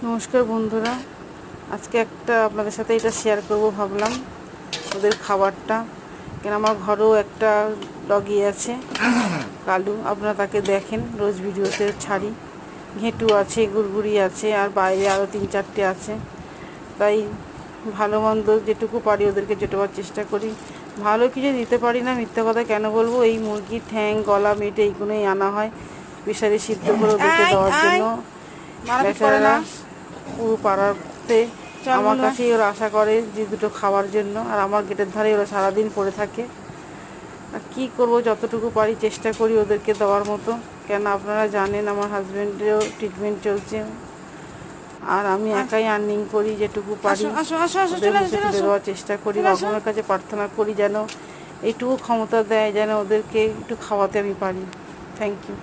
নমস্কার বন্ধুরা, আজকে আপনাদের সাথে এটা শেয়ার করব ভাবলাম, ওদের খাবারটা। কেন আমার ঘরেও একটা ডগি আছে, কালু। আপনারা তাকে দেখেন, রোজ ভিডিওতে ছাড়ি। ঘেঁটু আছে, গুড়গুড়ি আছে, আর বাইরে আরও 3-4টে আছে। তাই ভালো মন্দ যেটুকু পারি ওদেরকে যেটুকু চেষ্টা করি। ভালো কিছু দিতে পারি না, মিথ্যা কথা কেন বলবো। এই মুরগি ঠ্যাং, গলা, মেটে এইগুলোই আনা হয় প্রেসারে সিদ্ধ করে ওদেরকে দেওয়ার জন্য। বেচারারা পুরো পাড়াতে আমার কাছেই ওরা আশা করে যে দুটো খাওয়ার জন্য, আর আমার গেটের ধারে ওরা সারাদিন পড়ে থাকে। আর কী করবো, যতটুকু পারি চেষ্টা করি ওদেরকে দেওয়ার মতো। কেন আপনারা জানেন আমার হাজব্যান্ডেরও ট্রিটমেন্ট চলছে, আর আমি একাই আর্নিং করি, যেটুকু পারি ওদের মুখে তুলে দেওয়ার চেষ্টা করি। ভগবানের কাছে প্রার্থনা করি যেন এইটুকু ক্ষমতা দেয়, যেন ওদেরকে একটু খাওয়াতে আমি পারি। Thank you.